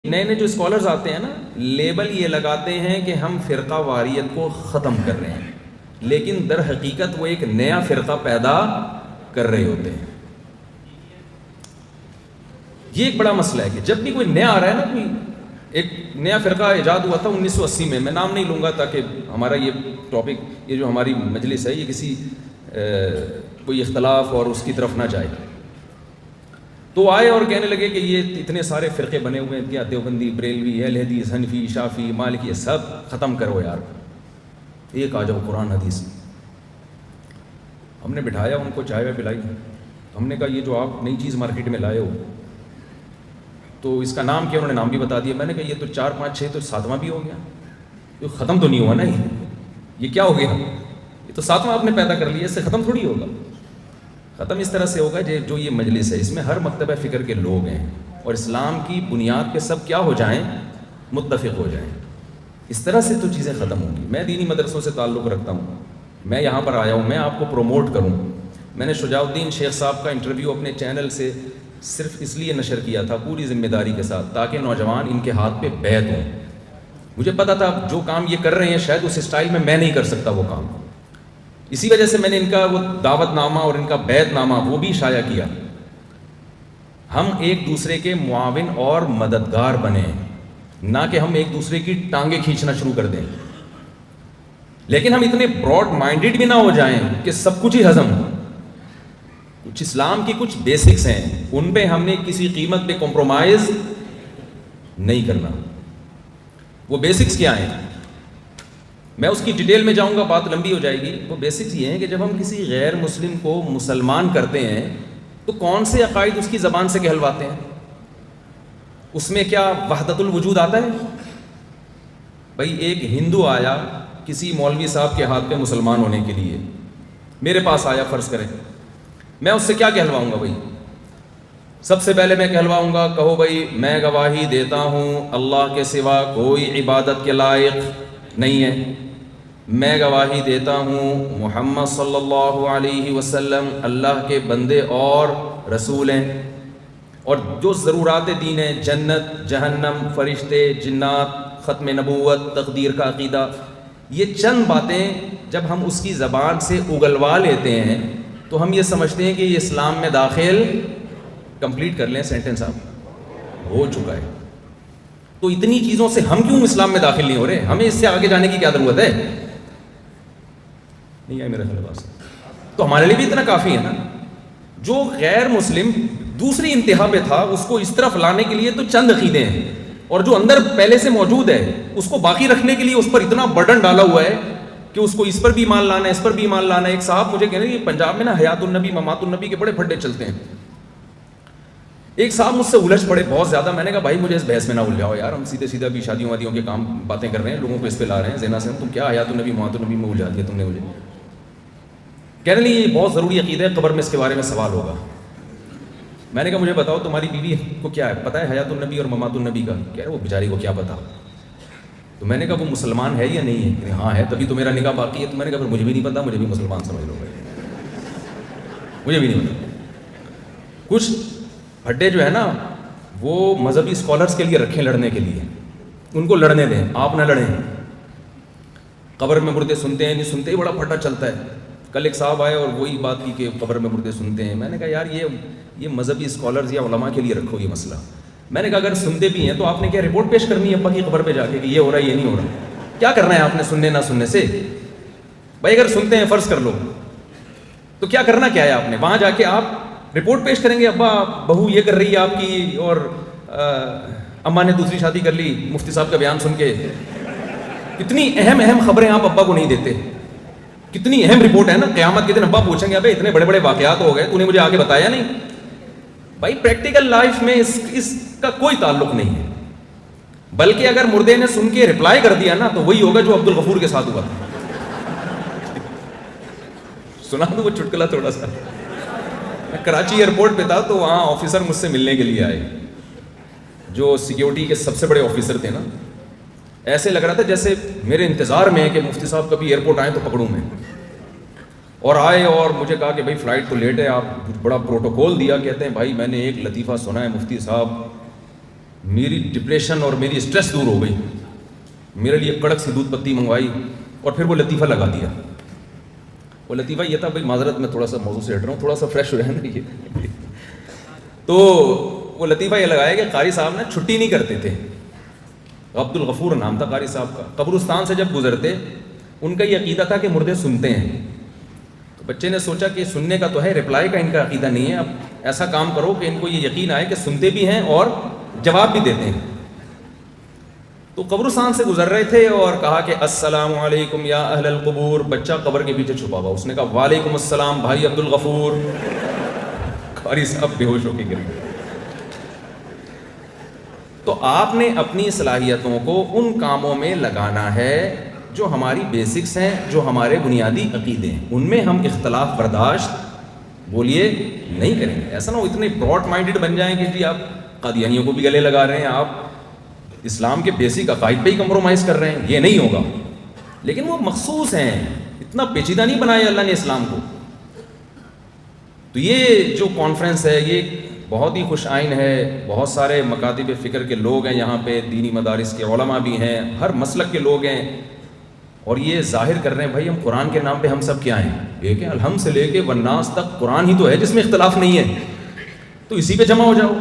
نئے نئے جو اسکالرز آتے ہیں نا، لیبل یہ لگاتے ہیں کہ ہم فرقہ واریت کو ختم کر رہے ہیں، لیکن در حقیقت وہ ایک نیا فرقہ پیدا کر رہے ہوتے ہیں۔ یہ ایک بڑا مسئلہ ہے کہ جب بھی کوئی نیا آ رہا ہے نا، کوئی ایک نیا فرقہ ایجاد ہوا تھا 1980 میں نام نہیں لوں گا تاکہ ہمارا یہ ٹاپک، یہ جو ہماری مجلس ہے، یہ کسی کوئی اختلاف اور اس کی طرف نہ جائے۔ تو آئے اور کہنے لگے کہ یہ اتنے سارے فرقے بنے ہوئے ہیں، کیا دیوبندی، بریلوی، اہل حدیث، حنفی، شافعی، مالکی، سب ختم کرو یار، ایک آ جاؤ قرآن حدیث۔ ہم نے بٹھایا ان کو، چائے پلائی، ہم نے کہا یہ جو آپ نئی چیز مارکیٹ میں لائے ہو تو اس کا نام کیا؟ انہوں نے نام بھی بتا دیا۔ میں نے کہا یہ تو 4 5 6 تو 7واں بھی ہو گیا، یہ ختم تو نہیں ہوا نا، یہ کیا ہو گیا؟ یہ تو 7واں آپ نے پیدا کر لیا، اس سے ختم تھوڑی ہوگا۔ ختم اس طرح سے ہوگا جو یہ مجلس ہے، اس میں ہر مکتبہ فکر کے لوگ ہیں اور اسلام کی بنیاد پہ سب کیا ہو جائیں، متفق ہو جائیں، اس طرح سے تو چیزیں ختم ہوں گی۔ میں دینی مدرسوں سے تعلق رکھتا ہوں، میں یہاں پر آیا ہوں، میں آپ کو پروموٹ کروں۔ میں نے شجاع الدین شیخ صاحب کا انٹرویو اپنے چینل سے صرف اس لیے نشر کیا تھا پوری ذمہ داری کے ساتھ تاکہ نوجوان ان کے ہاتھ پہ بیعت ہوں۔ مجھے پتا تھا جو کام یہ کر رہے ہیں شاید اس اسٹائل میں نہیں کر سکتا وہ کام، اسی وجہ سے میں نے ان کا وہ دعوت نامہ اور ان کا بیعت نامہ وہ بھی شائع کیا۔ ہم ایک دوسرے کے معاون اور مددگار بنیں، نہ کہ ہم ایک دوسرے کی ٹانگیں کھینچنا شروع کر دیں، لیکن ہم اتنے براڈ مائنڈڈ بھی نہ ہو جائیں کہ سب کچھ ہی ہضم ہو۔ کچھ اسلام کی کچھ بیسکس ہیں، ان پہ ہم نے کسی قیمت پہ کمپرومائز نہیں کرنا۔ وہ بیسکس کیا ہیں؟ میں اس کی ڈیٹیل میں جاؤں گا، بات لمبی ہو جائے گی۔ وہ بیسکس یہ ہیں کہ جب ہم کسی غیر مسلم کو مسلمان کرتے ہیں تو کون سے عقائد اس کی زبان سے کہلواتے ہیں؟ اس میں کیا وحدت الوجود آتا ہے؟ بھائی ایک ہندو آیا کسی مولوی صاحب کے ہاتھ پہ مسلمان ہونے کے لیے، میرے پاس آیا، فرض کریں، میں اس سے کیا کہلواؤں گا؟ بھائی سب سے پہلے میں کہلواؤں گا، کہو بھائی میں گواہی دیتا ہوں اللہ کے سوا کوئی عبادت کے لائق نہیں ہے، میں گواہی دیتا ہوں محمد صلی اللہ علیہ وسلم اللہ کے بندے اور رسول ہیں، اور جو ضرورات دین ہیں، جنت، جہنم، فرشتے، جنات، ختم نبوت، تقدیر کا عقیدہ، یہ چند باتیں جب ہم اس کی زبان سے اگلوا لیتے ہیں تو ہم یہ سمجھتے ہیں کہ یہ اسلام میں داخل، کمپلیٹ کر لیں سینٹنس، آپ ہو چکا ہے۔ تو اتنی چیزوں سے ہم کیوں اسلام میں داخل نہیں ہو رہے؟ ہمیں اس سے آگے جانے کی کیا ضرورت ہے؟ نہیں ہے میرے خلاف، تو ہمارے لیے بھی اتنا کافی ہے نا۔ جو غیر مسلم دوسری انتہا پہ تھا اس کو اس طرف لانے کے لیے تو چند عقیدے ہیں، اور جو اندر پہلے سے موجود ہے اس کو باقی رکھنے کے لیے اس پر اتنا برڈن ڈالا ہوا ہے کہ اس کو اس پر بھی ایمان لانا ہے، اس پر بھی ایمان لانا ہے۔ ایک صاحب مجھے کہہ رہے ہیں پنجاب میں نا حیات النبی، ممات النبی کے بڑے پھڈے چلتے ہیں۔ ایک صاحب مجھ سے الجھ پڑے بہت زیادہ، میں نے کہا بھائی مجھے اس بحث میں نہ الجھاؤ یار، ہم سیدھے سیدھا بھی شادیوں وادیوں کے کام باتیں کر رہے ہیں، لوگوں کو اس پہ لا رہے ہیں زنا سے، تم کیا حیات النبی ممات النبی میں الجھا دیا تم نے مجھے۔ کہنے لگے یہ بہت ضروری عقیدہ ہے، قبر میں اس کے بارے میں سوال ہوگا۔ میں نے کہا مجھے بتاؤ تمہاری بیوی کو کیا ہے پتہ ہے حیات النبی اور ممات النبی کا؟ کہہ رہے وہ بیچاری کو کیا پتا۔ تو میں نے کہا وہ مسلمان ہے یا نہیں ہے؟ ہاں ہے، تبھی تو میرا نکاح باقی ہے۔ تو میں نے کہا پھر مجھے بھی نہیں پتا، مجھے بھی مسلمان سمجھ لو بھائی، مجھے بھی نہیں پتا۔ کچھ پھڈے جو ہے نا وہ مذہبی اسکالرس کے لیے رکھیں لڑنے کے لیے، ان کو لڑنے دیں، آپ نہ لڑیں۔ قبر میں مردے سنتے ہیں نہیں سنتے ہی بڑا پھڈا چلتا ہے۔ کل ایک صاحب آئے اور وہی بات کی کہ قبر میں مردے سنتے ہیں۔ میں نے کہا یار یہ مذہبی اسکالرز یا علماء کے لیے رکھو یہ مسئلہ۔ میں نے کہا اگر سنتے بھی ہیں تو آپ نے کیا رپورٹ پیش کرنی ہے ابا کی قبر پہ جا کے کہ یہ ہو رہا ہے یہ نہیں ہو رہا؟ کیا کرنا ہے آپ نے سننے نہ سننے سے؟ بھائی اگر سنتے ہیں فرض کر لو تو کیا کرنا کیا ہے آپ نے؟ وہاں جا کے آپ رپورٹ پیش کریں گے ابا بہو یہ کر رہی ہے آپ کی، اور اماں نے دوسری شادی کر لی مفتی صاحب کا بیان سن کے۔ کتنی اہم خبریں آپ ابا کو نہیں دیتے، کتنی اہم رپورٹ ہے نا۔ قیامت کے دن ابا پوچھیں گے ابے اتنے بڑے بڑے واقعات ہو گئے تو نے مجھے آگے بتایا نہیں۔ بھائی پریکٹیکل لائف میں اس کا کوئی تعلق نہیں ہے، بلکہ اگر مردے نے سن کے رپلائی کر دیا نا تو وہی ہوگا جو عبد الغفور کے ساتھ ہوا تھا۔ سنا دو وہ چٹکلا تھوڑا سا۔ میں کراچی ایئرپورٹ پہ تھا تو وہاں آفیسر مجھ سے ملنے کے لیے آئے، جو سیکیورٹی کے سب سے بڑے آفیسر تھے نا۔ ایسے لگ رہا تھا جیسے میرے انتظار میں ہے کہ مفتی صاحب کبھی ایئرپورٹ آئیں تو پکڑوں میں، اور آئے اور مجھے کہا کہ بھائی فلائٹ تو لیٹ ہے، آپ بڑا پروٹوکول دیا۔ کہتے ہیں بھائی میں نے ایک لطیفہ سنا ہے مفتی صاحب، میری ڈپریشن اور میری اسٹریس دور ہو گئی. میرے لیے کڑک سی دودھ پتی منگوائی اور پھر وہ لطیفہ لگا دیا. وہ لطیفہ یہ تھا, بھائی معذرت میں تھوڑا سا موضوع سے ہٹ رہا ہوں, تھوڑا سا فریش ہو رہا ہے نا یہ. تو وہ لطیفہ یہ لگایا کہ قاری صاحب نا چھٹی نہیں کرتے تھے. عبد الغفور نام تھا قاری صاحب کا. قبرستان سے جب گزرتے ان کا یہ عقیدہ تھا کہ مردے سنتے ہیں. تو بچے نے سوچا کہ سننے کا تو ہے, رپلائی کا ان کا عقیدہ نہیں ہے. اب ایسا کام کرو کہ ان کو یہ یقین آئے کہ سنتے بھی ہیں اور جواب بھی دیتے ہیں. تو قبرستان سے گزر رہے تھے اور کہا کہ السلام علیکم یا اہل القبور. بچہ قبر کے پیچھے چھپا ہوا, اس نے کہا وعلیکم السلام بھائی عبد الغفور. قاری صاحب بے ہوش ہو کے گر گئے. تو آپ نے اپنی صلاحیتوں کو ان کاموں میں لگانا ہے جو ہماری بیسکس ہیں, جو ہمارے بنیادی عقیدے ہیں. ان میں ہم اختلاف برداشت بولیے نہیں کریں گے. ایسا نہ ہو اتنے براڈ مائنڈڈ بن جائیں کہ جی آپ قادیانیوں کو بھی گلے لگا رہے ہیں, آپ اسلام کے بیسک عقائد پہ ہی کمپرومائز کر رہے ہیں. یہ نہیں ہوگا. لیکن وہ مخصوص ہیں, اتنا پیچیدہ نہیں بنایا اللہ نے اسلام کو. تو یہ جو کانفرنس ہے یہ بہت ہی خوش آئین ہے. بہت سارے مکاتب فکر کے لوگ ہیں یہاں پہ, دینی مدارس کے علماء بھی ہیں, ہر مسلک کے لوگ ہیں, اور یہ ظاہر کر رہے ہیں بھائی ہم قرآن کے نام پہ ہم سب کیا ہیں, یہ کہ الحمد سے لے کے والناس تک قرآن ہی تو ہے جس میں اختلاف نہیں ہے. تو اسی پہ جمع ہو جاؤ.